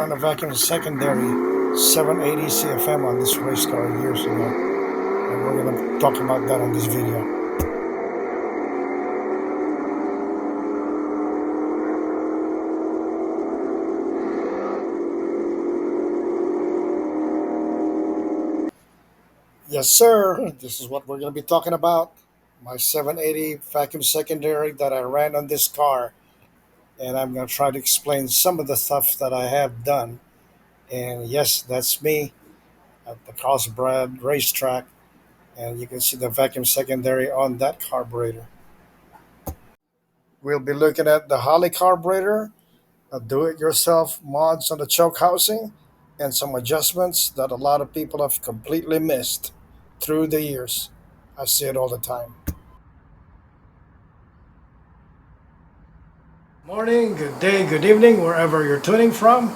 run a vacuum secondary 780 CFM on this race car years ago, and we're going to talk about that on this video. Yes, sir. This is what we're going to be talking about. My 780 vacuum secondary that I ran on this car, and I'm going to try to explain some of the stuff that I have done. And yes, that's me at the Carburetor racetrack, and you can see the vacuum secondary on that carburetor. We'll be looking at the Holley carburetor, do-it-yourself mods on the choke housing, and some adjustments that a lot of people have completely missed through the years. I see it all the time. Morning, good day, good evening, wherever you're tuning from.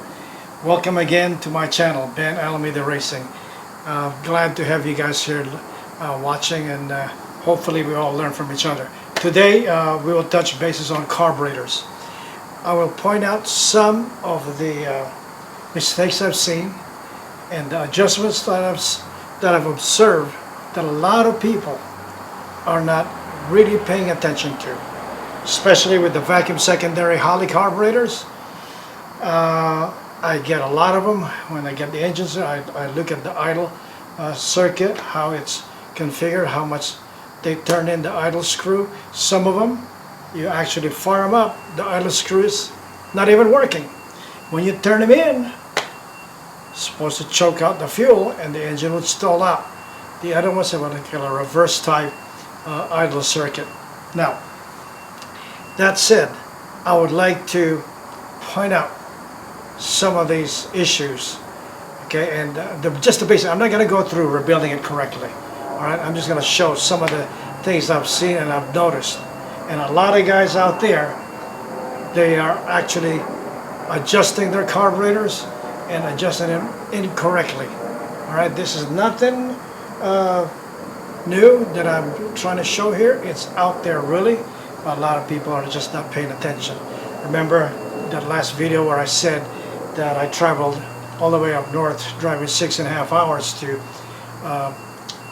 Welcome again to my channel, Ben Alameda Racing. Glad to have you guys here watching, and hopefully we all learn from each other. Today we will touch bases on carburetors. I will point out some of the mistakes I've seen and the adjustments that I've observed that a lot of people are not really paying attention to, especially with the vacuum secondary Holley carburetors. I get a lot of them when I get the engines. I look at the idle circuit, how it's configured, how much they turn in the idle screw. Some of them, you actually fire them up, the idle screw is not even working. When you turn them in, it's supposed to choke out the fuel and the engine would stall out. The other ones have what they call a reverse type idle circuit. Now, that said, I would like to point out some of these issues, okay, and just the basic. I'm not going to go through rebuilding it correctly, all right. I'm just going to show some of the things I've seen and I've noticed. And a lot of guys out there, they are actually adjusting their carburetors and adjusting them incorrectly, all right. This is nothing new that I'm trying to show here. It's out there really. A lot of people are just not paying attention. Remember that last video where I said that I traveled all the way up north, driving 6.5 hours to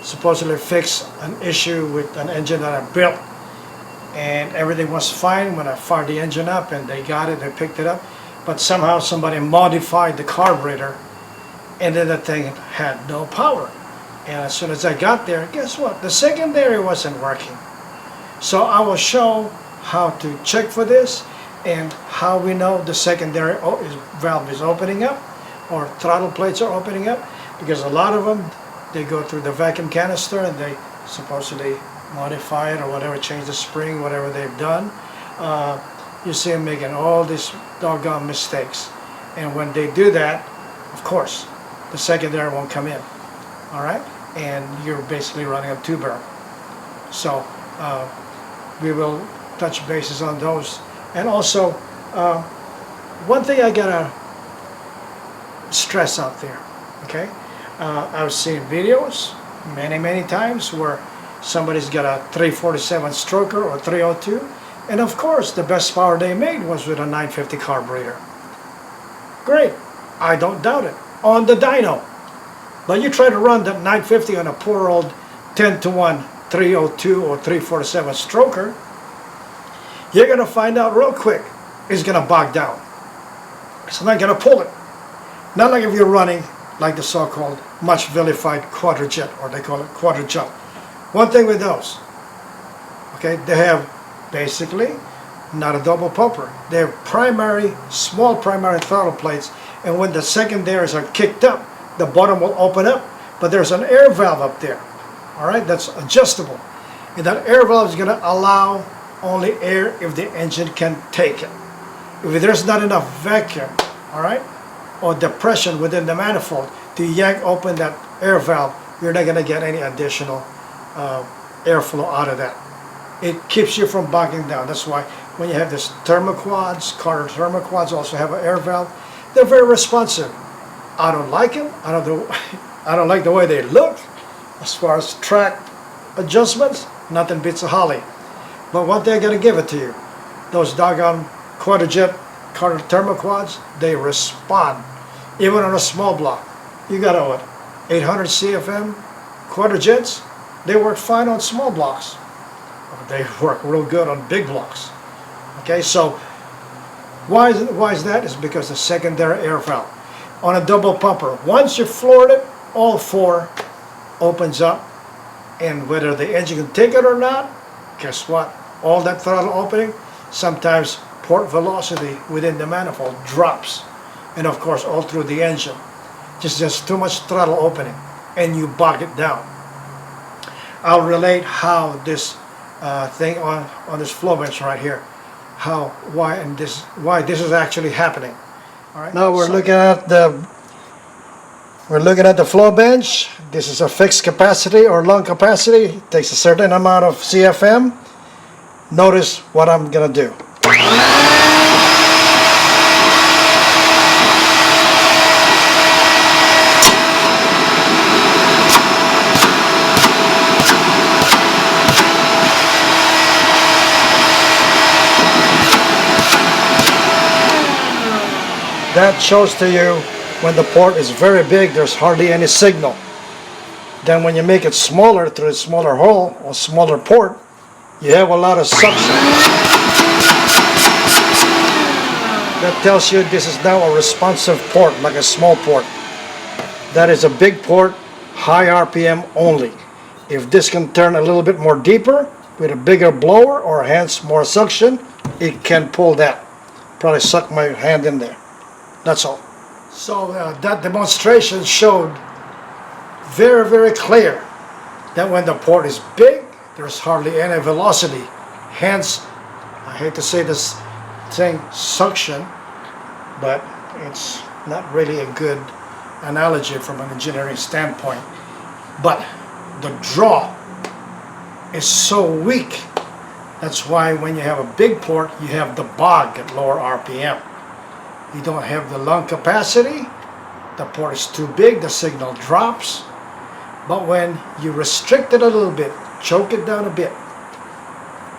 supposedly fix an issue with an engine that I built, and everything was fine when I fired the engine up and they got it, they picked it up, but somehow somebody modified the carburetor and then the thing had no power. And as soon as I got there, guess what? The secondary wasn't working. So I will show how to check for this and how we know the secondary valve is opening up or throttle plates are opening up, because a lot of them, they go through the vacuum canister and they supposedly modify it or whatever, change the spring, whatever they've done. You see them making all these doggone mistakes. And when they do that, of course, the secondary won't come in, all right? And you're basically running a two-barrel. So we will touch bases on those. And also, one thing I gotta stress out there, okay? I've seen videos many times where somebody's got a 347 stroker or 302, and of course the best power they made was with a 950 carburetor. Great, I don't doubt it, on the dyno. But you try to run that 950 on a poor old 10-to-1 302 or 347 stroker, you're going to find out real quick it's going to bog down. It's not going to pull it. Not like if you're running like the so-called much vilified quadrajet, or they call it quadrajet. One thing with those, okay, they have basically not a double pumper. They have small primary throttle plates, and when the secondaries are kicked up, the bottom will open up, but there's an air valve up there, all right, that's adjustable. And that air valve is going to allow only air if the engine can take it. If there's not enough vacuum, all right, or depression within the manifold to yank open that air valve, you're not going to get any additional airflow out of that. It keeps you from bogging down. That's why when you have this thermoquads, Carter thermoquads also have an air valve. They're very responsive. I don't like them. I don't like the way they look. As far as track adjustments, nothing beats a Holley. But one thing I gotta give it to you, those doggone Quadrajet Carter thermoquads, they respond. Even on a small block, you got a what, 800 CFM quarter jets. They work fine on small blocks. They work real good on big blocks. Okay, so why is that? It's because the secondary air valve on a double pumper, once you floored it, all four opens up, and whether the engine can take it or not, guess what? All that throttle opening, sometimes port velocity within the manifold drops, and of course all through the engine. Just too much throttle opening, and you bog it down. I'll relate how this thing on this flow bench right here, why this is actually happening. All right. Now we're looking at the flow bench. This is a fixed capacity or lung capacity. It takes a certain amount of CFM. Notice what I'm gonna do. That shows to you when the port is very big, there's hardly any signal. Then when you make it smaller through a smaller hole or smaller port, you have a lot of suction. That tells you this is now a responsive port, like a small port. That is a big port, high RPM only. If this can turn a little bit more deeper with a bigger blower or hence more suction, it can pull that. Probably suck my hand in there. That's all. So that demonstration showed very, very clear that when the port is big, there's hardly any velocity. Hence, I hate to say this thing, suction, but it's not really a good analogy from an engineering standpoint. But the draw is so weak. That's why when you have a big port, you have the bog at lower RPM. You don't have the lung capacity, the port is too big, the signal drops. But when you restrict it a little bit, choke it down a bit,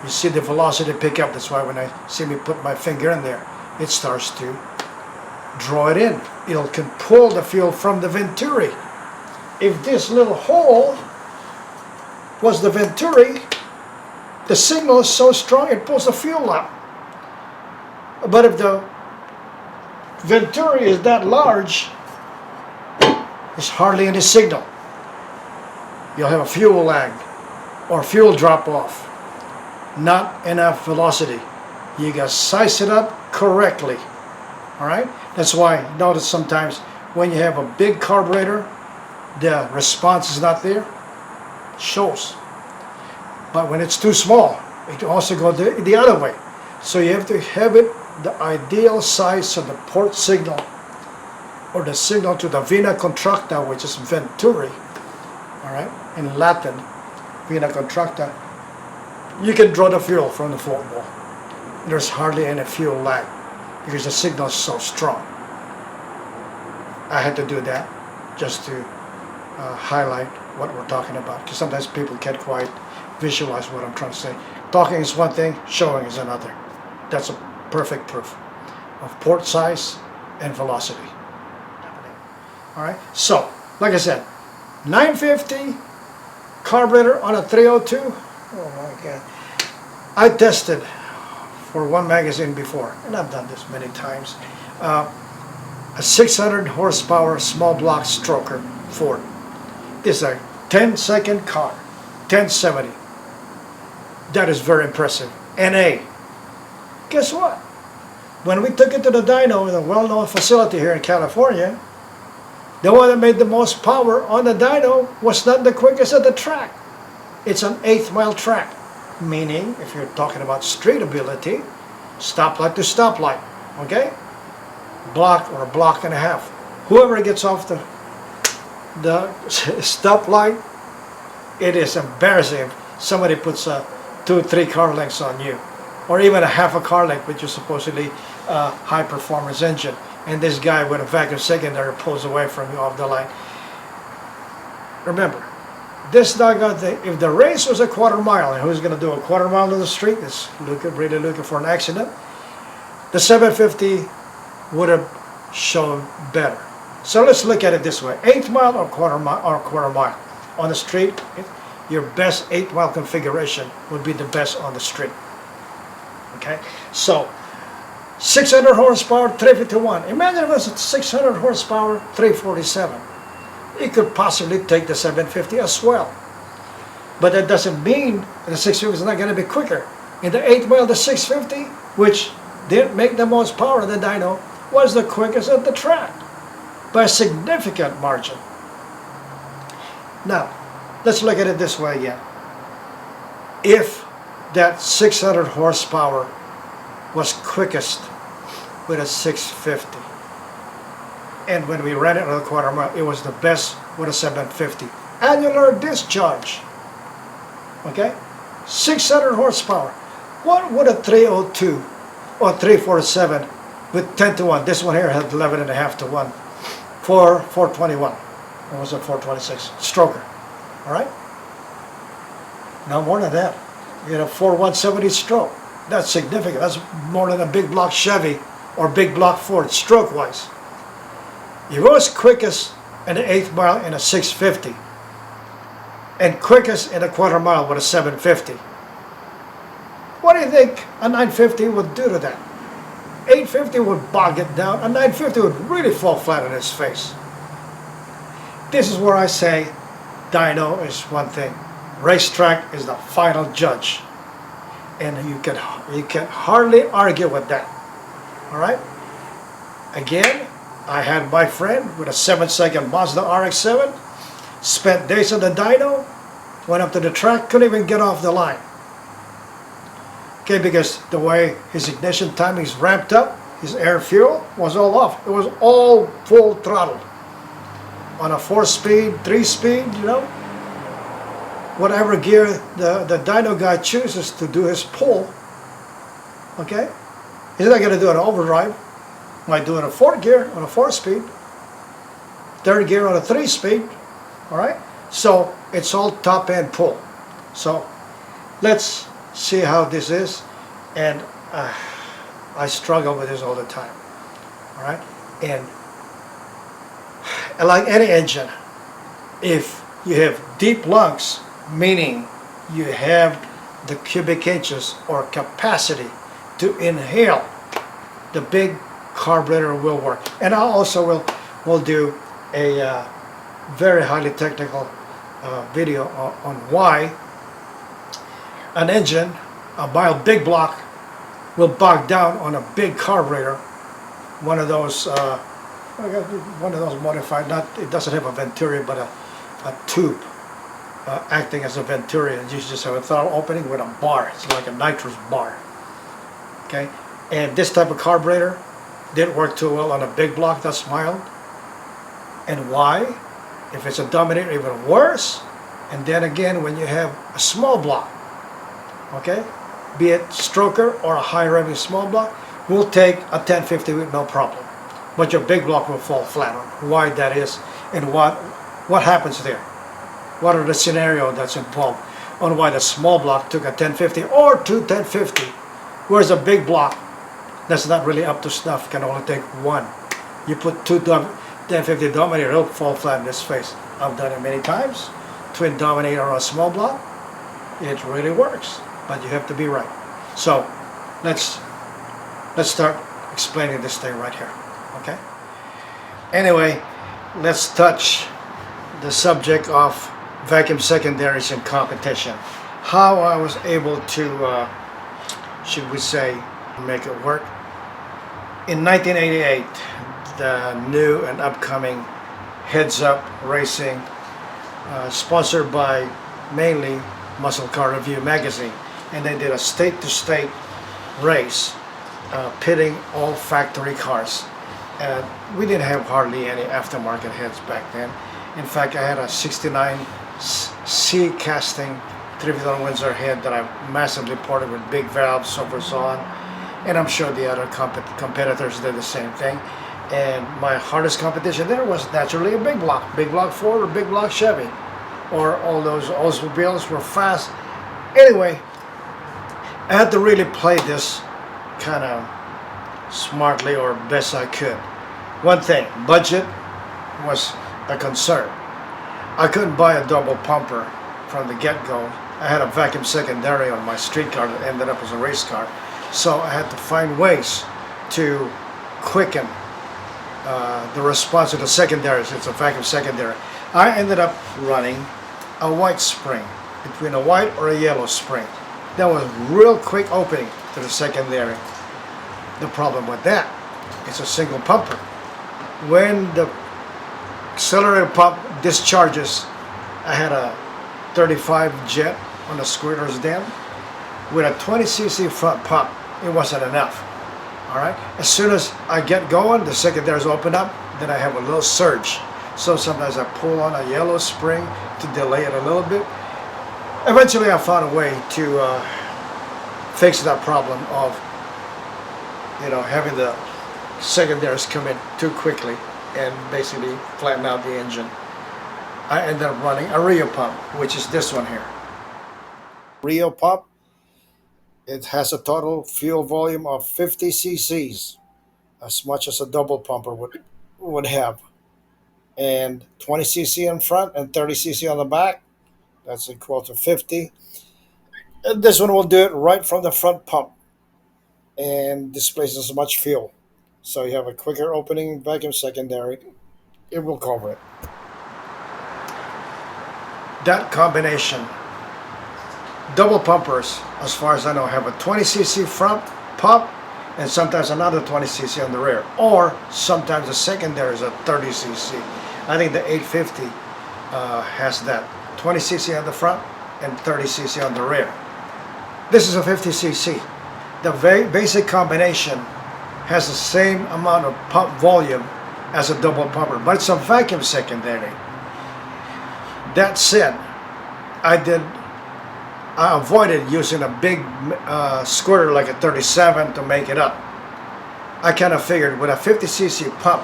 you see the velocity pick up. That's why when I see me put my finger in there, it starts to draw it in. It can pull the fuel from the venturi. If this little hole was the venturi, the signal is so strong it pulls the fuel up. But if the venturi is that large, there's hardly any signal. You'll have a fuel lag or fuel drop off. Not enough velocity. You gotta size it up correctly. Alright? That's why notice sometimes when you have a big carburetor, the response is not there. It shows. But when it's too small, it can also go the other way. So you have to have it the ideal size of the port signal or the signal to the vena contracta, which is venturi. Alright? In Latin, vena contracta. You can draw the fuel from the float ball. There's hardly any fuel lag because the signal is so strong. I had to do that just to highlight what we're talking about, because sometimes people can't quite visualize what I'm trying to say. Talking is one thing, showing is another. That's a perfect proof of port size and velocity. Alright, so like I said, 950 carburetor on a 302. Oh my God. I tested for one magazine before, and I've done this many times, a 600 horsepower small block stroker Ford. This is a 10-second car, 1070. That is very impressive. NA. Guess what? When we took it to the dyno in a well-known facility here in California, the one that made the most power on the dyno was not the quickest at the track. It's an 1/8 mile track. Meaning, if you're talking about street ability, stoplight to stoplight, okay? Block or a block and a half. Whoever gets off the stoplight, it is embarrassing if somebody puts 2-3 car lengths on you, or even a half a car length with your supposedly high performance engine, and this guy with a vacuum secondary pulls away from you off the line. Remember, this doggone thing, if the race was a quarter mile, and who's going to do a quarter mile to the street is really looking for an accident, the 750 would have shown better. So let's look at it this way: 8 mile or quarter mile on the street. Your best 8 mile configuration would be the best on the street. Okay, so 600 horsepower, 351. Imagine if it was 600 horsepower, 347. It could possibly take the 750 as well. But that doesn't mean the 650 is not going to be quicker. In the 8 mile, the 650, which didn't make the most power of the dyno, was the quickest at the track by a significant margin. Now, let's look at it this way again. If that 600 horsepower was quickest with a 650, and when we ran it on a quarter mile, it was the best with a 750. Annular discharge. Okay? 600 horsepower. What would a 302 or 347 with 10 to 1? This one here had 11.5 to 1 for 421. It was a 426 stroker. Alright? No more than that. You had a 4170 stroke. That's significant. That's more than a big block Chevy or big block Ford stroke wise. If it was quickest in the 8th mile in a 650 and quickest in a quarter mile with a 750, what do you think a 950 would do to that? 850 would bog it down. A 950 would really fall flat on its face. This is where I say dyno is one thing. Racetrack is the final judge. And you can hardly argue with that. Alright? Again, I had my friend with a 7-second Mazda RX-7, spent days on the dyno, went up to the track, couldn't even get off the line. Okay, because the way his ignition timings ramped up, his air fuel was all off. It was all full throttle. On a 4-speed, 3-speed, you know, whatever gear the dyno guy chooses to do his pull, okay, he's not going to do an overdrive. Might do it in a 4th gear on a 4-speed, 3rd gear on a 3-speed, all right? So it's all top-end pull. So let's see how this is, and I struggle with this all the time, all right? And like any engine, if you have deep lungs, meaning you have the cubic inches or capacity to inhale, the big carburetor will work. And I also will do a very highly technical video on why an engine, a mild big block, will bog down on a big carburetor. One of those modified, it doesn't have a venturi, but a tube acting as a venturi, and you just have a throttle opening with a bar. It's like a nitrous bar. Okay, and this type of carburetor didn't work too well on a big block that's mild. And why? If it's a Dominator, even worse. And then again, when you have a small block, okay, be it stroker or a high revving small block, will take a 1050 with no problem. But your big block will fall flat on. Why that is, and what happens there? What are the scenarios that's involved on why the small block took a 1050 or two 1050, whereas a big block that's not really up to snuff can only take one. You put two 1050 Dominator, it'll fall flat in its face. I've done it many times. Twin Dominator on a small block, it really works, but you have to be right. So let's start explaining this thing right here. Okay. Anyway, let's touch the subject of vacuum secondaries in competition. How I was able to, should we say, make it work. In 1988, the new and upcoming Heads Up Racing, sponsored by mainly Muscle Car Review magazine, and they did a state-to-state race, pitting all factory cars. We didn't have hardly any aftermarket heads back then. In fact, I had a 69 C casting 3-piston Windsor head that I massively ported with big valves, so forth, so on. And I'm sure the other competitors did the same thing. And my hardest competition there was naturally a big block Ford or big block Chevy, or all those Oldsmobiles were fast. Anyway, I had to really play this kind of smartly or best I could. One thing, budget was a concern. I couldn't buy a double pumper from the get-go. I had a vacuum secondary on my street car that ended up as a race car. So I had to find ways to quicken the response to the secondaries. It's a vacuum secondary. I ended up running a white spring, between a white or a yellow spring. That was real quick opening to the secondary. The problem with that, it's a single pumper. When the accelerator pump discharges, I had a 35 jet on the squirter's dam. With a 20cc front pump, it wasn't enough. Alright, as soon as I get going, the secondaries open up, then I have a little surge. So sometimes I pull on a yellow spring to delay it a little bit. Eventually I found a way to fix that problem of, you know, having the secondaries come in too quickly and basically flatten out the engine. I ended up running a Rio pump, which is this one here. Rio pump, it has a total fuel volume of 50 cc's, as much as a double pumper would have. And 20 cc in front and 30 cc on the back, that's equal to 50. And this one will do it right from the front pump and displaces as much fuel. So you have a quicker opening vacuum secondary. It will cover it. That combination, double pumpers, as far as I know, have a 20cc front pump and sometimes another 20cc on the rear. Or sometimes the secondary is a 30cc. I think the 850 has that 20cc on the front and 30cc on the rear. This is a 50cc. The basic combination has the same amount of pump volume as a double pumper, but it's a vacuum secondary. That said, I avoided using a big squirter like a 37 to make it up. I kind of figured with a 50cc pump,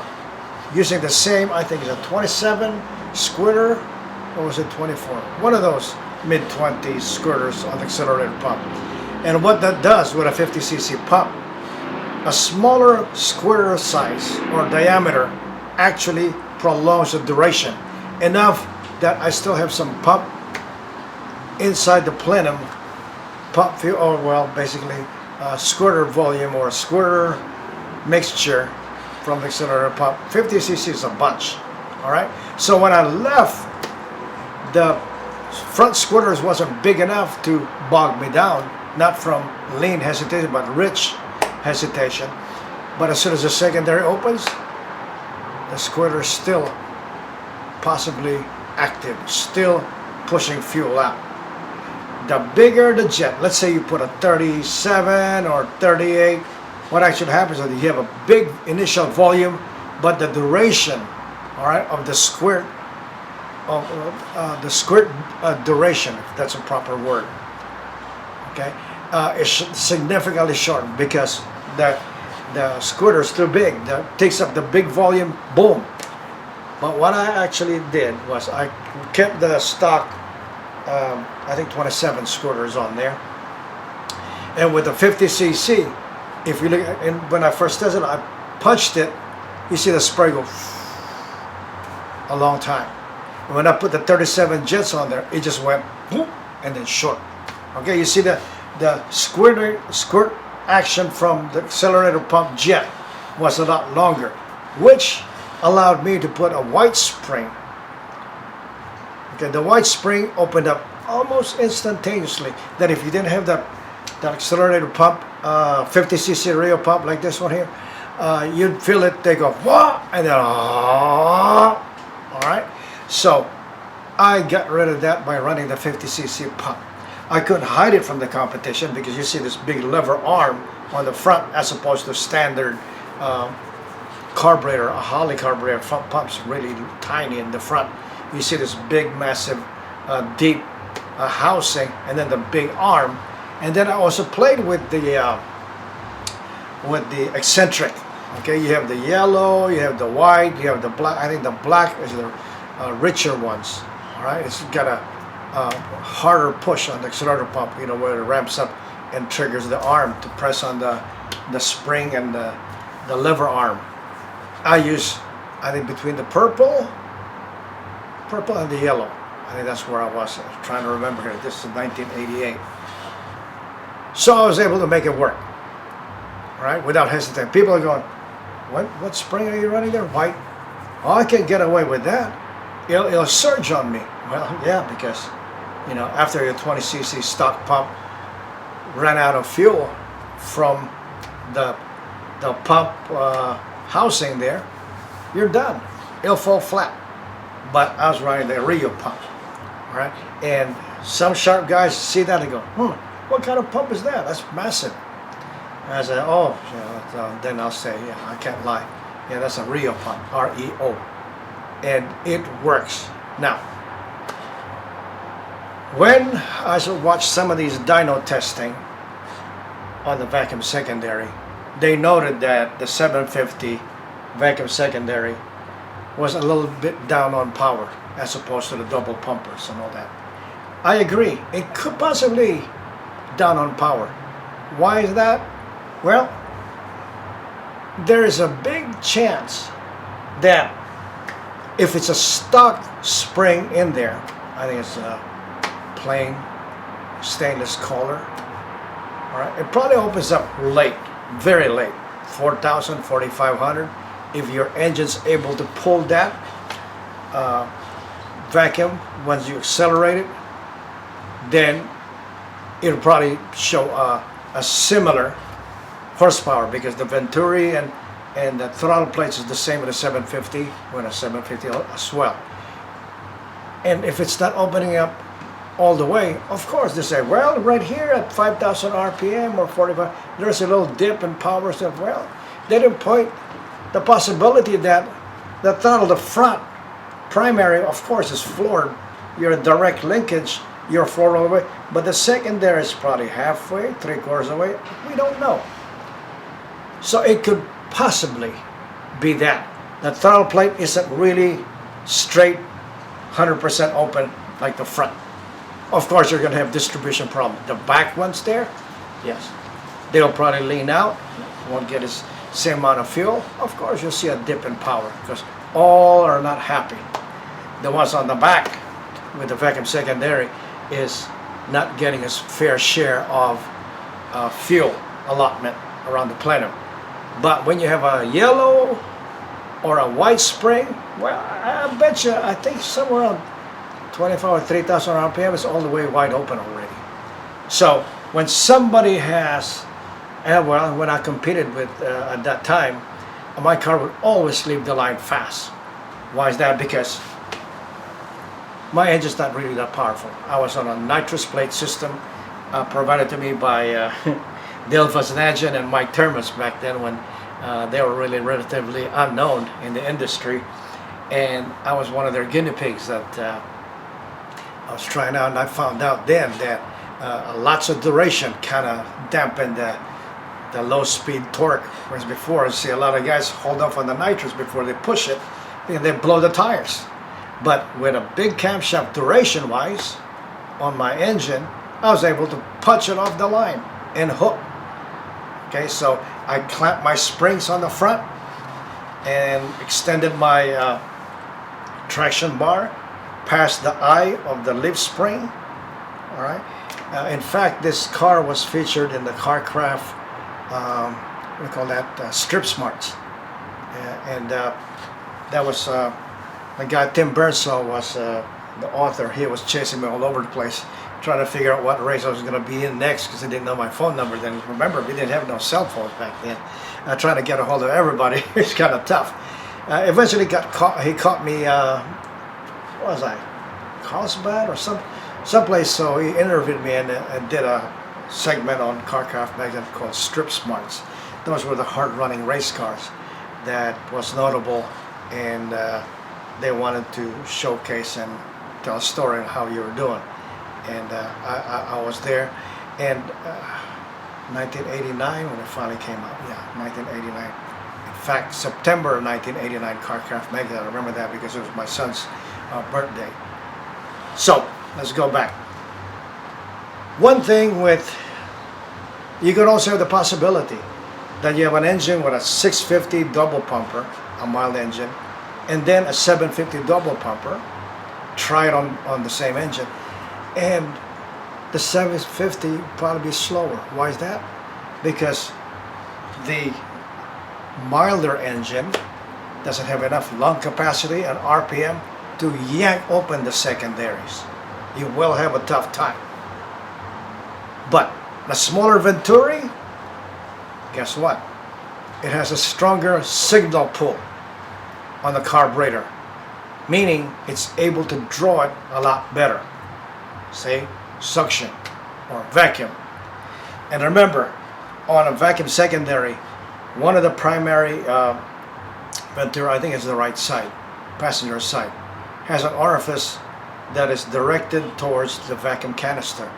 using the same, I think it's a 27 squirter, or was it 24? One of those mid-20s squirters on the accelerator pump. And what that does with a 50cc pump, a smaller squirter size or diameter actually prolongs the duration enough that I still have some pump inside the plenum, pump fuel, or well, basically squirter volume or squirter mixture from the accelerator pump. 50cc is a bunch. All right. So when I left, the front squirters wasn't big enough to bog me down, not from lean hesitation, but rich hesitation. But as soon as the secondary opens, the squirter is still possibly active, still pushing fuel out. The bigger the jet, let's say you put a 37 or 38, what actually happens is you have a big initial volume, but the duration, all right, of the squirt, duration, if that's a proper word, okay, is significantly shortened because the squirter is too big. That takes up the big volume, boom. But what I actually did was I kept the stock, I think 27 squirters on there. And with the 50cc, if you look, and when I first tested it, I punched it, you see the spray go a long time. And when I put the 37 jets on there, it just went whoop, and then short. Okay, you see the squirt action from the accelerator pump jet was a lot longer, which allowed me to put a white spring. Okay, the white spring opened up almost instantaneously. That if you didn't have that accelerator pump, 50cc Rio pump like this one here, you'd feel it. They go wah, and then all right. So I got rid of that by running the 50cc pump. I couldn't hide it from the competition because you see this big lever arm on the front as opposed to standard carburetor, a Holley carburetor front pump's really tiny in the front. You see this big, massive, deep housing, and then the big arm. And then I also played with the eccentric. Okay, you have the yellow, you have the white, you have the black. I think the black is the richer ones. All right, it's got a harder push on the accelerator pump, you know, where it ramps up and triggers the arm to press on the spring and the lever arm. I use I think between the purple and the yellow. I think that's where I was. I was trying to remember here. This is 1988. So I was able to make it work, right, without hesitating. People are going, what spring are you running there? White? Oh, I can't get away with that. It'll surge on me. Well, yeah, because, you know, after your 20cc stock pump ran out of fuel from the pump housing there, you're done. It'll fall flat. But I was running the Rio pump, right? And some sharp guys see that and go, what kind of pump is that? That's massive. And I said, oh, yeah, then I'll say, yeah, I can't lie. Yeah, that's a Rio pump, R-E-O. And it works. Now, when I watched some of these dyno testing on the vacuum secondary, they noted that the 750 vacuum secondary was a little bit down on power as opposed to the double pumpers and all that. I agree, it could possibly down on power. Why is that? Well, there is a big chance that if it's a stock spring in there, I think it's a plain stainless collar, all right, it probably opens up late, very late, 4,000, 4,500. If your engine's able to pull that vacuum once you accelerate it, then it'll probably show a similar horsepower, because the venturi and the throttle plates is the same with a 750, when a 750 as well. And if it's not opening up all the way, of course they say, well, right here at 5,000 RPM or 45, there's a little dip in power stuff. Well, they didn't point the possibility that the throttle, the front primary, of course, is floored. You're a direct linkage, you're floored all the way. But the secondary is probably halfway, 3/4 away. We don't know. So it could possibly be that. The throttle plate isn't really straight, 100% open like the front. Of course, you're going to have distribution problem. The back ones there, yes, they'll probably lean out, won't get as same amount of fuel. Of course, you'll see a dip in power because all are not happy. The ones on the back with the vacuum secondary is not getting a fair share of fuel allotment around the plenum. But when you have a yellow or a white spring, well, I bet you, I think somewhere around 25 or 3,000 RPM is all the way wide open already. So when somebody has, well, when I competed with at that time, my car would always leave the line fast. Why is that? Because my engine's not really that powerful. I was on a nitrous plate system provided to me by Dale Vaznagin and Mike Termas back then, when they were really relatively unknown in the industry. And I was one of their guinea pigs that I was trying out, and I found out then that lots of duration kind of dampened the low speed torque. Whereas before, I see a lot of guys hold off on the nitrous before they push it, and they blow the tires. But with a big camshaft duration wise on my engine, I was able to punch it off the line and hook. Okay, so I clamped my springs on the front and extended my traction bar past the eye of the leaf spring. All right. In fact, this car was featured in the Carcraft, what do you call that, Strip Smarts, and that was the guy Tim Birdsall was the author. He was chasing me all over the place, trying to figure out what race I was going to be in next, because he didn't know my phone number then. Remember, we didn't have no cell phones back then. Trying to get a hold of everybody, it's kind of tough. Eventually he caught me, what was I, Carlsbad or someplace, so he interviewed me and did a segment on Carcraft magazine called Strip Smarts. Those were the hard-running race cars that was notable, and they wanted to showcase and tell a story on how you were doing. And I was there, and 1989 when it finally came out. Yeah, 1989. In fact, September of 1989, Carcraft magazine. I remember that because it was my son's birthday. So let's go back. One thing with, you could also have the possibility that you have an engine with a 650 double pumper, a mild engine, and then a 750 double pumper. Try it on the same engine, and the 750 will probably be slower. Why is that? Because the milder engine doesn't have enough lung capacity and RPM to yank open the secondaries. You will have a tough time. But the smaller Venturi, guess what? It has a stronger signal pull on the carburetor, meaning it's able to draw it a lot better. Say, suction or vacuum. And remember, on a vacuum secondary, one of the primary Venturi, I think it's the right side, passenger side, has an orifice that is directed towards the vacuum canister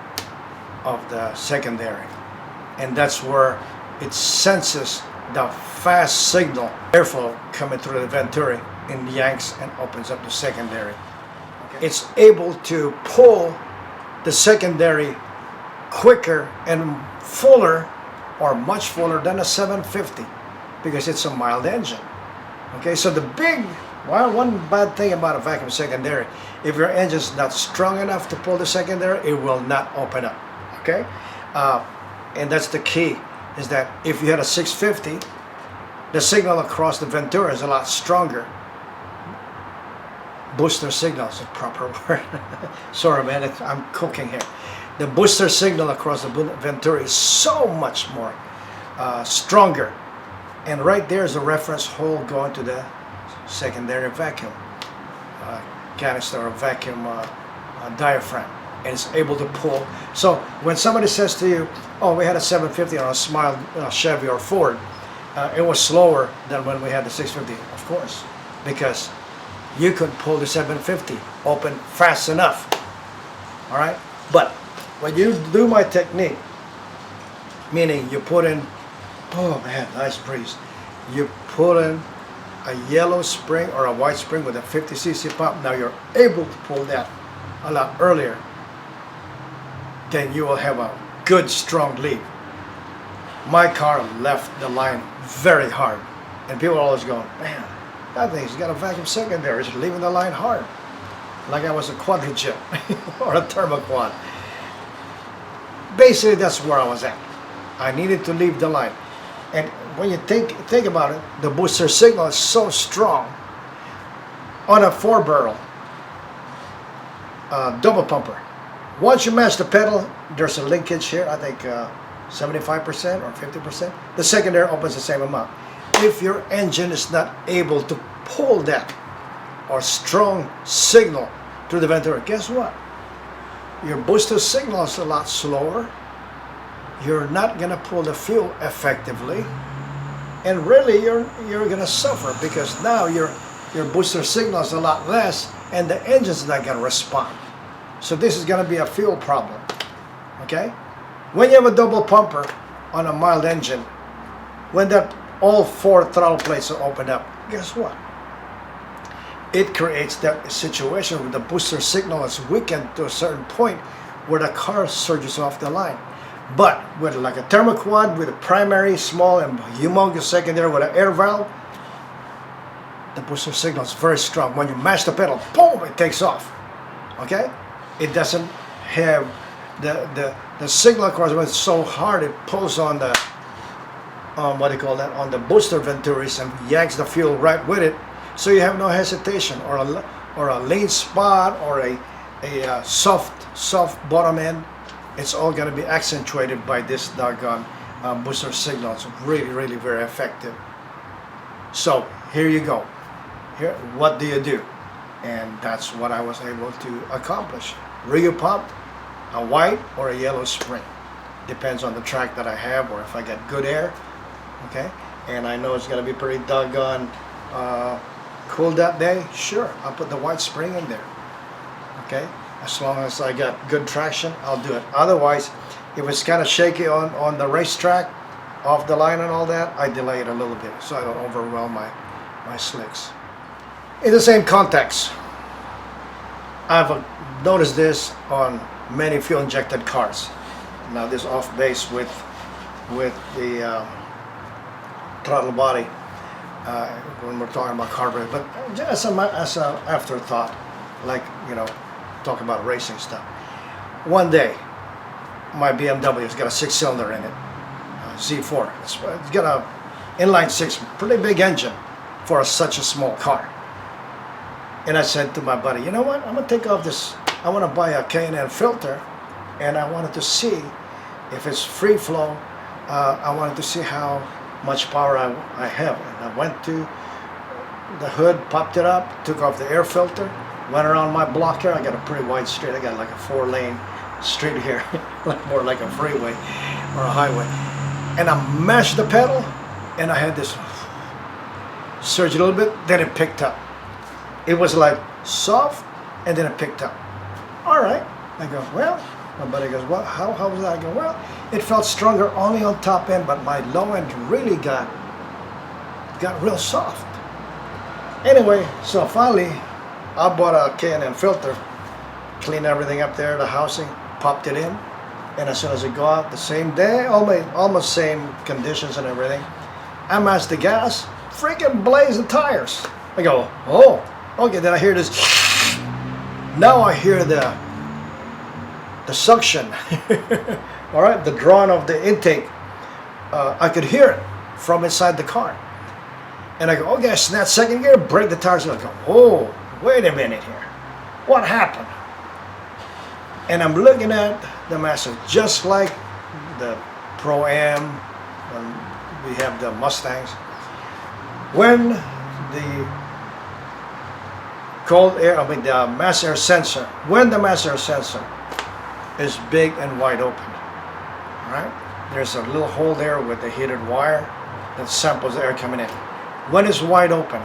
of the secondary, and that's where it senses the fast signal airflow coming through the Venturi and yanks and opens up the secondary. Okay. It's able to pull the secondary quicker and fuller, or much fuller than a 750, because it's a mild engine. Okay, so the one bad thing about a vacuum secondary, if your engine's not strong enough to pull the secondary, it will not open up. Okay, and that's the key, is that if you had a 650, the signal across the Venturi is a lot stronger. Booster signal is a proper word. Sorry, man, I'm cooking here. The booster signal across the Venturi is so much more stronger. And right there is a reference hole going to the secondary vacuum canister or vacuum diaphragm. And it's able to pull. So when somebody says to you, oh, we had a 750 on a Smile Chevy or Ford, it was slower than when we had the 650. Of course, because you could pull the 750 open fast enough. All right, but when you do my technique, meaning you put in, oh man, nice breeze, you put in a yellow spring or a white spring with a 50cc pump, now you're able to pull that a lot earlier, then you will have a good strong lead. My car left the line very hard, and people are always going, man, that thing's got a vacuum secondary, it's leaving the line hard, like I was a quadrijet or a thermoquad. Basically, that's where I was at. I needed to leave the line. And when you think about it, the booster signal is so strong. On a 4-barrel double pumper, once you mash the pedal, there's a linkage here, I think 75% or 50%. The secondary opens the same amount. If your engine is not able to pull that or strong signal through the Venturi, guess what? Your booster signal is a lot slower. You're not going to pull the fuel effectively, and really you're going to suffer, because now your booster signal is a lot less and the engine's not going to respond. So this is going to be a fuel problem. Okay, when you have a double pumper on a mild engine, when that all 4 throttle plates are opened up, guess what? It creates that situation where the booster signal is weakened to a certain point where the car surges off the line. But with like a thermoquad with a primary small and humongous secondary with an air valve, the booster signal is very strong. When you mash the pedal, boom, it takes off. Okay, it doesn't have the signal across, when it's so hard, it pulls on the what do you call that, on the booster Venturis, and yanks the fuel right with it. So you have no hesitation or a lean spot or a soft bottom end. It's all going to be accentuated by this doggone booster signal. It's really very effective. So here you go. Here, what do you do? And that's what I was able to accomplish. Rio pump, a white or a yellow spring. Depends on the track that I have, or if I get good air. Okay, and I know it's going to be pretty doggone cool that day. Sure, I'll put the white spring in there. Okay, as long as I got good traction, I'll do it. Otherwise, if it's kind of shaky on the racetrack, off the line and all that, I delay it a little bit so I don't overwhelm my slicks. In the same context, I've noticed this on many fuel injected cars. Now this off base with the throttle body. when we're talking about carburetor, but just as a afterthought, like, talk about racing stuff. One day, my BMW's got a 6-cylinder in it, Z4. It's got a inline 6, pretty big engine for such a small car. And I said to my buddy, you know what? I'm gonna take off this. I want to buy a K&N filter, and I wanted to see if it's free flow. I wanted to see how much power I have. And I went to the hood, popped it up, took off the air filter, went around my block here. I got a pretty wide street. I got like a 4-lane street here, more like a freeway or a highway. And I mashed the pedal, and I had this surge a little bit, then it picked up. It was like soft, and then it picked up. All right. I go, well, my buddy goes, well, how was that? I go, well, it felt stronger only on top end, but my low end really got real soft. Anyway, so finally, I bought a K&N filter, cleaned everything up there, the housing, popped it in, and as soon as it go out the same day, almost same conditions and everything, I mashed the gas, freaking blazed the tires. I go, oh, okay, then I hear this. Now I hear the suction, all right, the drawing of the intake. I could hear it from inside the car. And I go, okay, snap second gear, brake the tires. And I go, oh, wait a minute here. What happened? And I'm looking at the Master, just like the Pro-Am, when we have the Mustangs. When the the mass air sensor, when the mass air sensor is big and wide open, right? There's a little hole there with the heated wire that samples the air coming in. When it's wide open,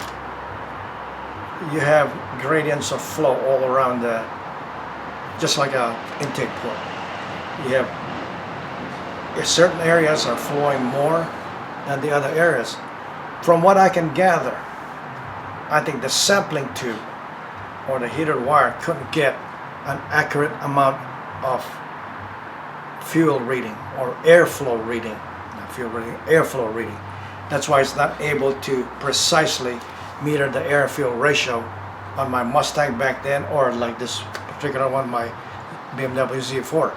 you have gradients of flow all around just like a intake port. You have certain areas are flowing more than the other areas. From what I can gather, I think the sampling tube or the heated wire couldn't get an accurate amount of fuel reading or airflow reading, not fuel reading, airflow reading. That's why it's not able to precisely meter the air-fuel ratio on my Mustang back then, or like this particular one, my BMW Z4.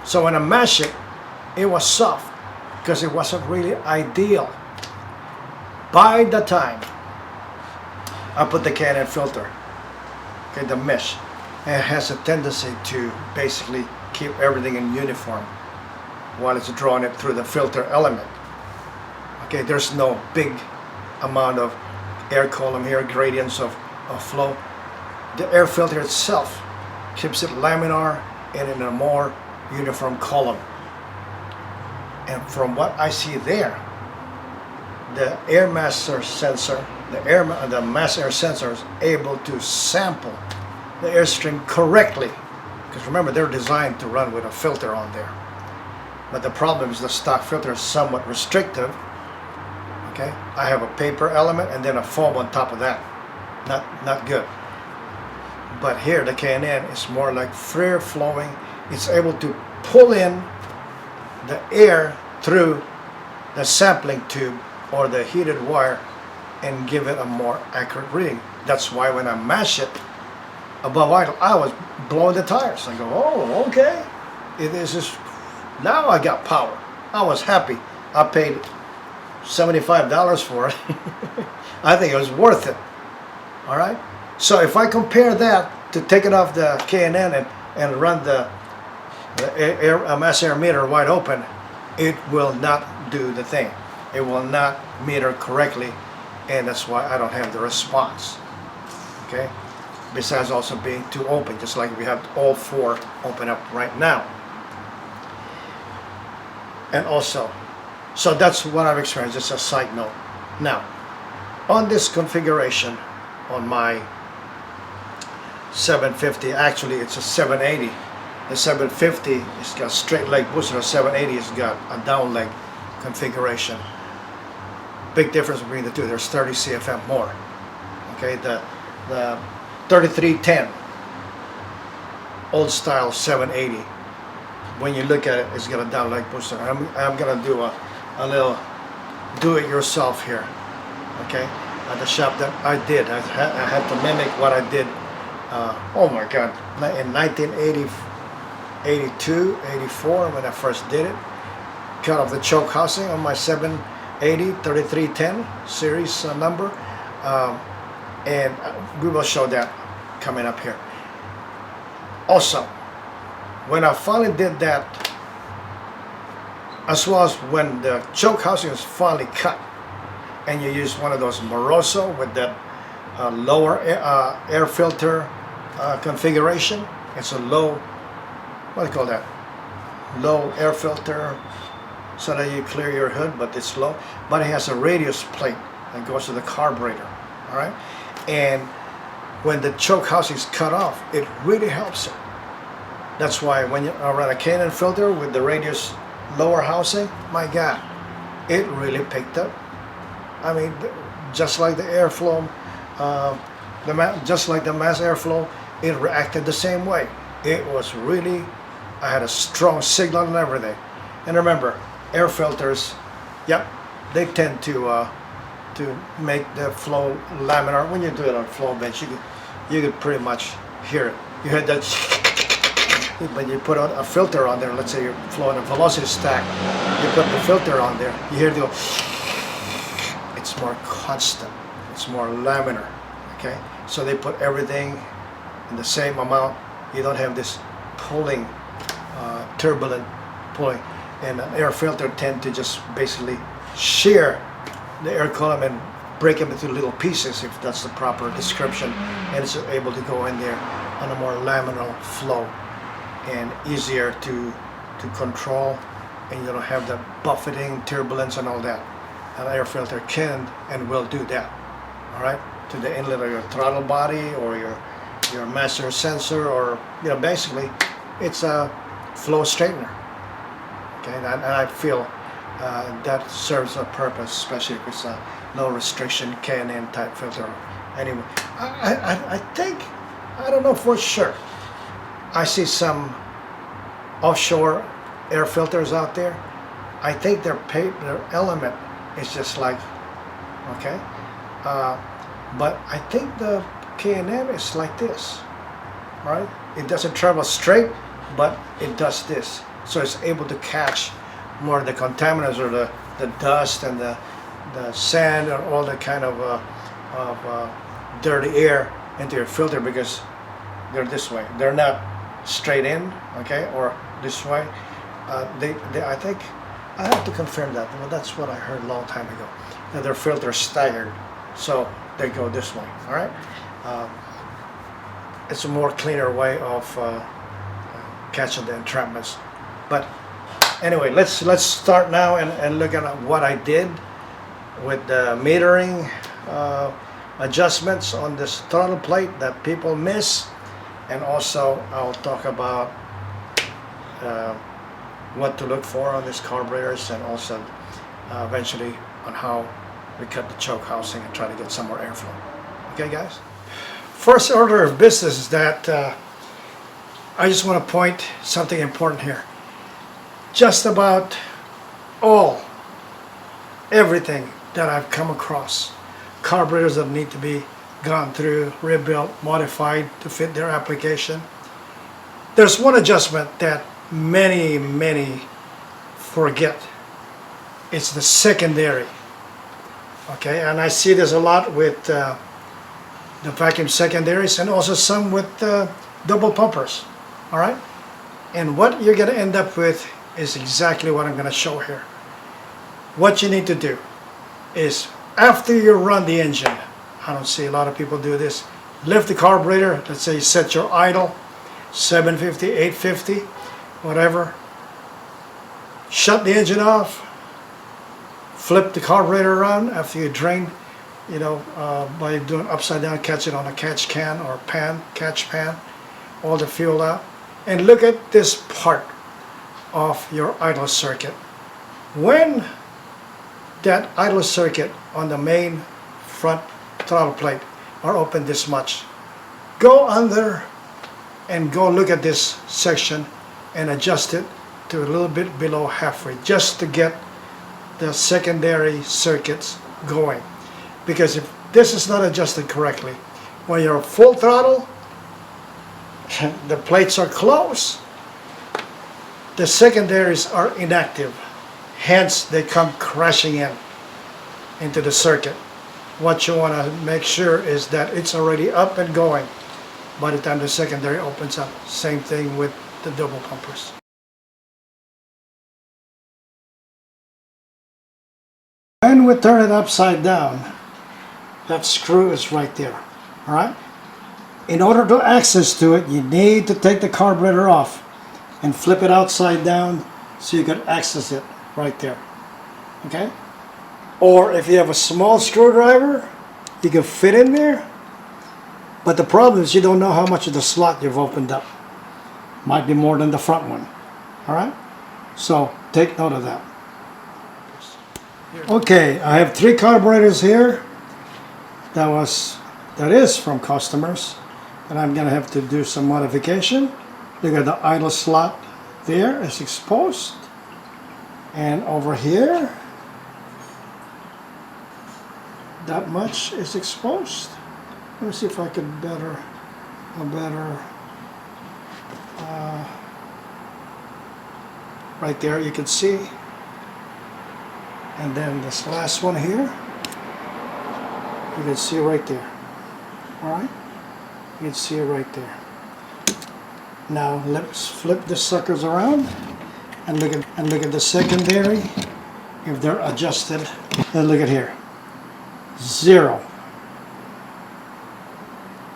So when I mashed it, it was soft because it wasn't really ideal. By the time I put the K&N filter, okay, the mesh, it has a tendency to basically keep everything in uniform while it's drawing it through the filter element. Okay, there's no big amount of air column here, gradients of flow. The air filter itself keeps it laminar and in a more uniform column. And from what I see there, the air master sensor, the mass air sensor is able to sample the airstream correctly. Because remember, they're designed to run with a filter on there. But the problem is the stock filter is somewhat restrictive. Okay, I have a paper element and then a foam on top of that. Not good. But here the K&N is more like free flowing. It's able to pull in the air through the sampling tube or the heated wire and give it a more accurate reading. That's why when I mash it above idle, I was blowing the tires. I go, oh, okay. It is just, now I got power. I was happy. I paid $75 for it. I think it was worth it. All right. So if I compare that to take it off the K&N and run the mass air meter wide open, it will not do the thing. It will not meter correctly, and that's why I don't have the response. Okay. Besides also being too open, just like we have all four open up right now. And also, so that's what I've experienced, just a side note. Now, on this configuration, on my 750, actually it's a 780. The 750 has got straight leg booster, the 780 has got a down leg configuration. Big difference between the two, there's 30 CFM more. Okay, the 3310 old style 780, when you look at it, it's got a down leg booster. I'm gonna do a little do it yourself here. Okay, at the shop that I did. I had to mimic what I did. Oh my God! In 1980, 82, 84, when I first did it, cut off the choke housing on my 780 3310 series number, and we will show that coming up here. Also, when I finally did that, as well as when the choke housing is finally cut, and you use one of those Moroso with that lower air filter configuration. It's a low, what do you call that? Low air filter, so that you clear your hood, but it's low. But it has a radius plate that goes to the carburetor. All right, and when the choke housing is cut off, it really helps it. That's why when you run a K&N filter with the radius lower housing, my God, it really picked up. I mean, just like the airflow, just like the mass airflow, it reacted the same way. It was really, I had a strong signal and everything. And remember, air filters, yep, they tend to make the flow laminar. When you do it on flow bench, you could pretty much hear it. You heard that, but you put a filter on there. Let's say you're flowing a velocity stack. You put the filter on there. You hear the go. It's more constant. It's more laminar. Okay, so they put everything in the same amount. You don't have this pulling, turbulent pulling, and an air filter tend to just basically shear the air column and break them into little pieces, if that's the proper description, and it's able to go in there on a more laminar flow and easier to control, and you don't have the buffeting, turbulence, and all that. An air filter can and will do that. All right, to the inlet of your throttle body or your master sensor, or basically it's a flow straightener. Okay, and I feel that serves a purpose, especially if it's a no restriction K&N type filter. Anyway, I think, I don't know for sure, I see some offshore air filters out there. I think their element is just like, okay, but I think the K&N is like this, right? It doesn't travel straight, but it does this, so it's able to catch more of the contaminants, or the dust and the sand and all the kind of dirty air into your filter, because they're this way. They're not straight in, okay, or this way. I think I have to confirm that. Well, that's what I heard a long time ago, that their filter is staggered, so they go this way. All right. It's a more cleaner way of catching the entrapments. But anyway, let's start now and look at what I did with the metering adjustments on this throttle plate that people miss, and also I'll talk about what to look for on these carburetors, and also eventually on how we cut the choke housing and try to get some more airflow. Okay, guys? First order of business is that I just want to point something important here. Just about everything that I've come across, carburetors that need to be gone through, rebuilt, modified to fit their application. There's one adjustment that many forget. It's the secondary. Okay, and I see this a lot with the vacuum secondaries, and also some with double pumpers. All right, and what you're going to end up with is exactly what I'm going to show here. What you need to do is, after you run the engine, I don't see a lot of people do this, lift the carburetor. Let's say you set your idle 750, 850, whatever, shut the engine off, flip the carburetor around after you drain, by doing upside down, catch it on a catch can or catch pan, all the fuel out, and look at this part of your idle circuit. When that idle circuit on the main front throttle plate are open this much, go under and go look at this section and adjust it to a little bit below halfway, just to get the secondary circuits going. Because if this is not adjusted correctly. When you're full throttle, the plates are closed, the secondaries are inactive, hence they come crashing into the circuit. What you want to make sure is that it's already up and going by the time the secondary opens up. Same thing with the double pumpers. When we turn it upside down, that screw is right there. Alright? In order to access to it, you need to take the carburetor off and flip it upside down so you can access it right there. Okay? Or if you have a small screwdriver, you can fit in there. But the problem is you don't know how much of the slot you've opened up. Might be more than the front one. Alright? So take note of that. Okay, I have 3 carburetors here. That is from customers. And I'm gonna have to do some modification. Look at the idle slot there is exposed. And over here, that much is exposed. Let me see if I can right there you can see. And then this last one here, you can see right there. Alright? You can see it right there. Now let's flip the suckers around and look at the secondary. If they're adjusted, then look at here. 0.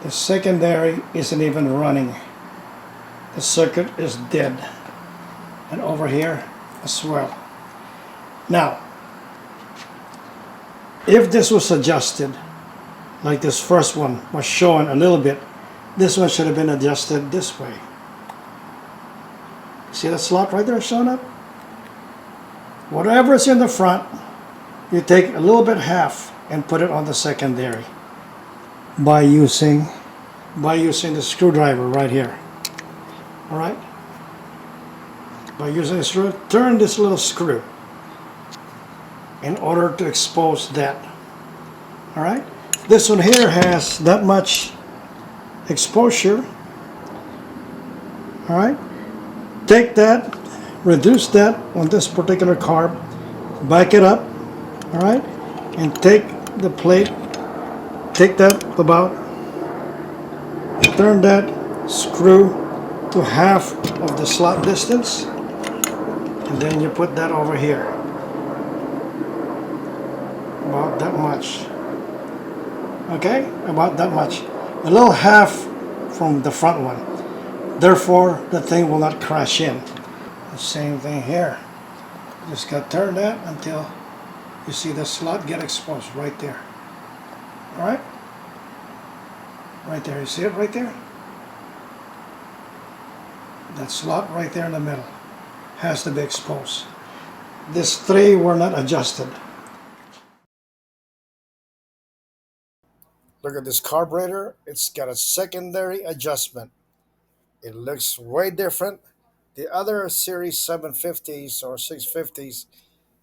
The secondary isn't even running. The circuit is dead. And over here as well. Now, if this was adjusted, like this first one was showing a little bit, this one should have been adjusted this way. See that slot right there showing up? Whatever is in the front, you take a little bit half and put it on the secondary by using the screwdriver right here. Alright? By using the screw, turn this little screw in order to expose that. Alright? This one here has that much exposure. Alright? Take that, reduce that on this particular carb, back it up, alright? And take the plate, take that about, turn that screw to half of the slot distance, and then you put that over here. About that much. Okay? About that much. A little half from the front one. Therefore, the thing will not crash in. The same thing here. Just got to turn that until you see the slot get exposed right there. Alright? Right there. You see it right there? That slot right there in the middle has to be exposed. These 3 were not adjusted. Look at this carburetor. It's got a secondary adjustment. It looks way different. The other Series 750s or 650s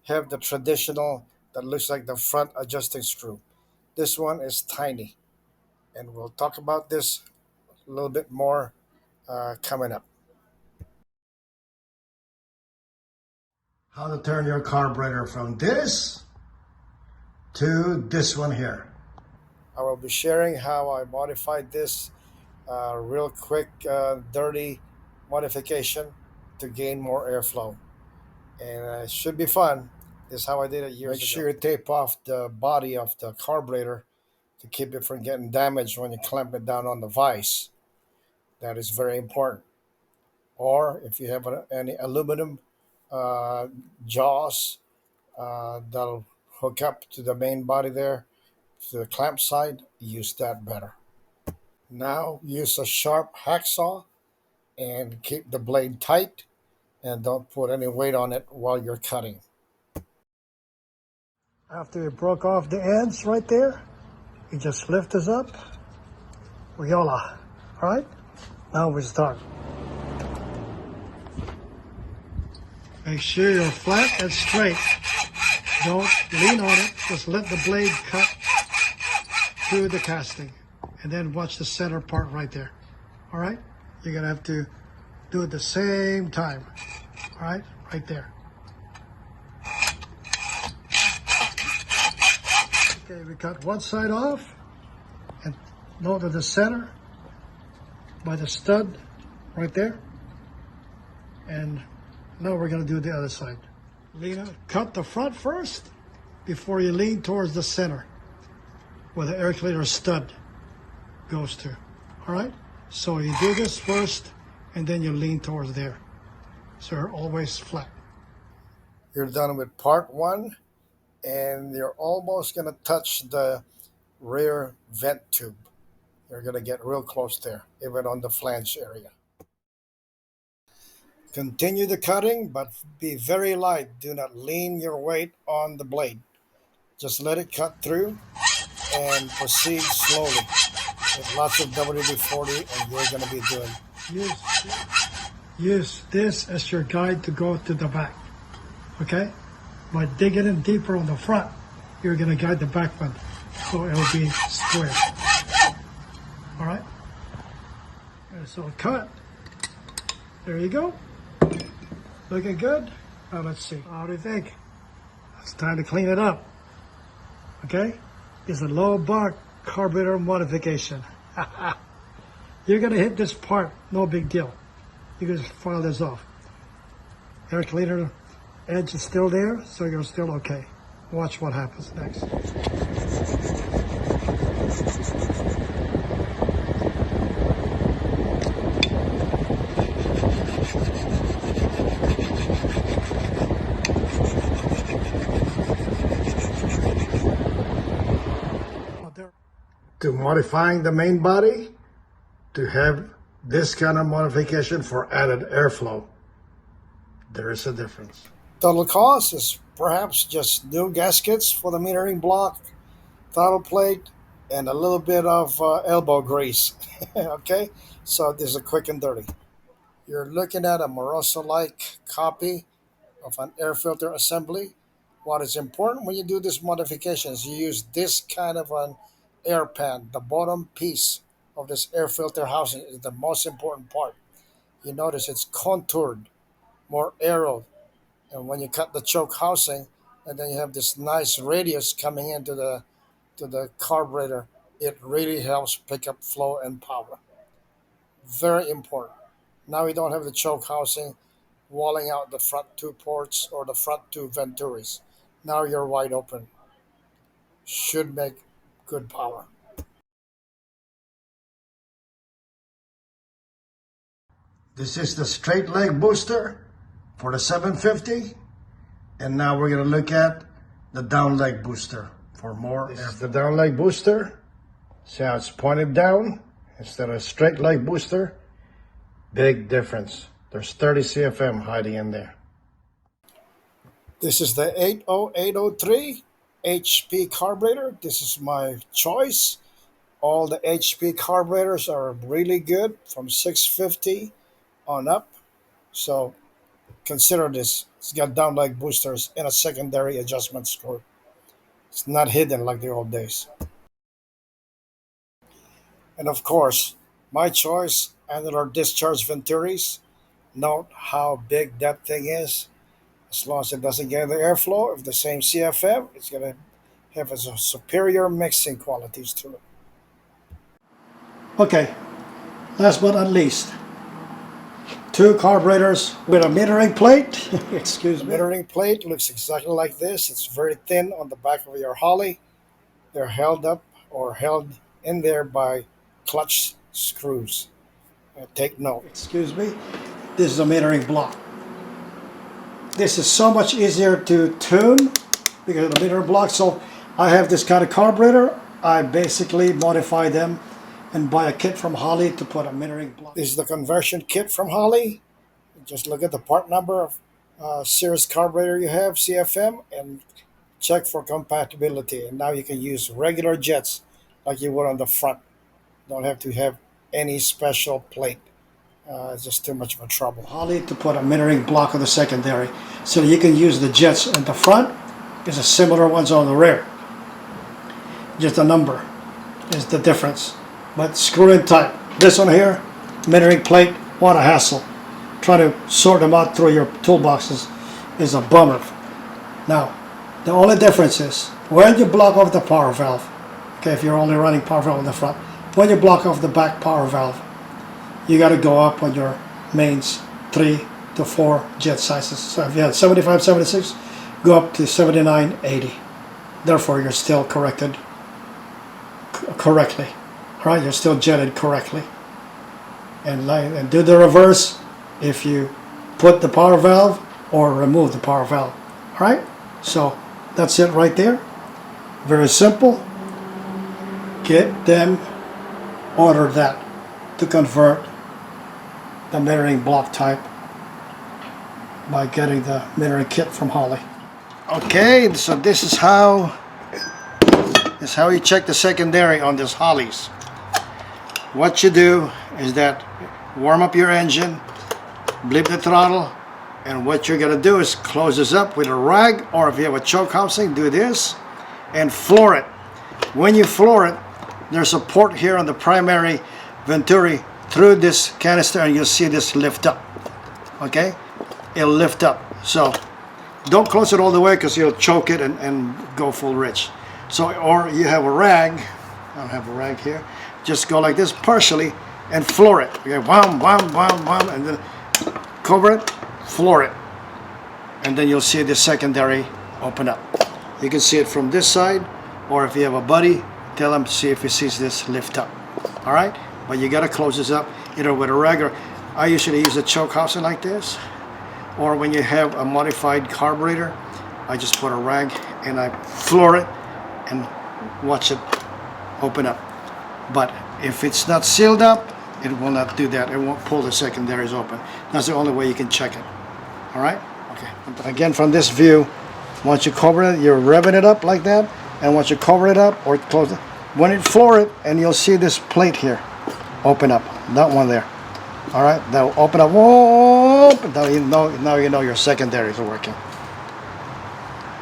have the traditional that looks like the front adjusting screw. This one is tiny. And we'll talk about this a little bit more coming up. How to turn your carburetor from this to this one here. I will be sharing how I modified this real quick, dirty modification to gain more airflow. And it should be fun. This is how I did it years ago. Make sure you tape off the body of the carburetor to keep it from getting damaged when you clamp it down on the vise. That is very important. Or if you have any aluminum jaws that'll hook up to the main body there, to the clamp side, use that better. Now use a sharp hacksaw and keep the blade tight and don't put any weight on it while you're cutting. After you broke off the ends right there, you just lift this up. Voila. Alright? Now we start. Make sure you're flat and straight. Don't lean on it. Just let the blade cut through the casting, and then watch the center part right there. All right, you're gonna have to do it the same time. All right, right there. Okay, we cut one side off, and note that the center by the stud right there. And now we're gonna do the other side. Cut the front first before you lean towards the center where the air cleaner stud goes to. All right, so you do this first and then you lean towards there, so you're always flat. You're done with part one, and you're almost gonna touch the rear vent tube. You're gonna get real close there, even on the flange area. Continue the cutting, but be very light. Do not lean your weight on the blade. Just let it cut through and proceed slowly. With lots of WD-40, and you're going to be doing. Use this as your guide to go to the back. Okay? By digging in deeper on the front, you're going to guide the back one, so it'll be square. All right? So cut. There you go. Looking good? Now let's see. How do you think? It's time to clean it up. Okay? It's a low bar carburetor modification. You're gonna hit this part, no big deal. You can just file this off. Air cleaner edge is still there, so you're still okay. Watch what happens next. To modifying the main body, to have this kind of modification for added airflow, there is a difference. Total cost is perhaps just new gaskets for the metering block, throttle plate, and a little bit of elbow grease. Okay, so this is a quick and dirty. You're looking at a Moroso-like copy of an air filter assembly. What is important when you do these modifications, you use this kind of an air pan. The bottom piece of this air filter housing is the most important part. You notice it's contoured, more arrowed, and when you cut the choke housing, and then you have this nice radius coming into the carburetor, it really helps pick up flow and power. Very important. Now we don't have the choke housing walling out the front two ports or the front two venturis. Now you're wide open. Should make good power. This is the straight leg booster for the 750, and now we're going to look at the down leg booster for more. This is the down leg booster. See how it's pointed down instead of a straight leg booster? Big difference. There's 30 CFM hiding in there. This is the 80803 HP carburetor. This is my choice. All the HP carburetors are really good from 650 on up. So consider this. It's got down leg boosters and a secondary adjustment screw. It's not hidden like the old days. And of course, my choice, annular discharge venturis. Note how big that thing is. As long as it doesn't get the airflow of the same CFM, it's going to have a superior mixing qualities to it. Okay, last but not least, two carburetors with a metering plate. Excuse me. The metering plate looks exactly like this. It's very thin on the back of your Holley. They're held up or held in there by clutch screws. Take note. Excuse me. This is a metering block. This is so much easier to tune because of the metering block. So I have this kind of carburetor. I basically modify them and buy a kit from Holley to put a metering block. This is the conversion kit from Holley. Just look at the part number of series carburetor you have, CFM, and check for compatibility. And now you can use regular jets like you would on the front. Don't have to have any special plate. It's just too much of a trouble. Holley to put a metering block on the secondary, so you can use the jets in the front. There's a similar ones on the rear. Just a number. is the difference. But screw in tight. This one here, metering plate, what a hassle. Trying to sort them out through your toolboxes is a bummer. Now, the only difference is when you block off the power valve, okay, if you're only running power valve in the front, when you block off the back power valve, you got to go up on your mains 3 to 4 jet sizes. So if you had 75, 76, go up to 79, 80. Therefore, you're still corrected correctly. All right, you're still jetted correctly. And do the reverse if you put the power valve or remove the power valve. All right, so that's it right there. Very simple. Get them, order that to convert the metering block type by getting the metering kit from Holley. Okay, so this is how you check the secondary on this Holleys. What you do is that warm up your engine, blip the throttle, and what you're gonna do is close this up with a rag, or if you have a choke housing, do this and floor it. When you floor it, there's a port here on the primary venturi through this canister, and you'll see this lift up. Okay, it'll lift up. So don't close it all the way because you'll choke it and go full rich. So, or you have a rag, I don't have a rag here, just go like this partially and floor it. Okay, wham, wham, wham, wham, and then cover it, floor it, and then you'll see the secondary open up. You can see it from this side, or if you have a buddy, tell him to see if he sees this lift up. All right, but you gotta close this up either with a rag, or I usually use a choke housing like this, or when you have a modified carburetor, I just put a rag and I floor it and watch it open up. But if it's not sealed up, it will not do that. It won't pull the secondaries open. That's the only way you can check it. All right? Okay. Again, from this view, once you cover it, you're revving it up like that, and once you cover it up or close it, when you floor it, and you'll see this plate here open up. That one there. All right? That'll open up. Whoa! Now you know your secondaries are working.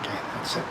Okay, that's it.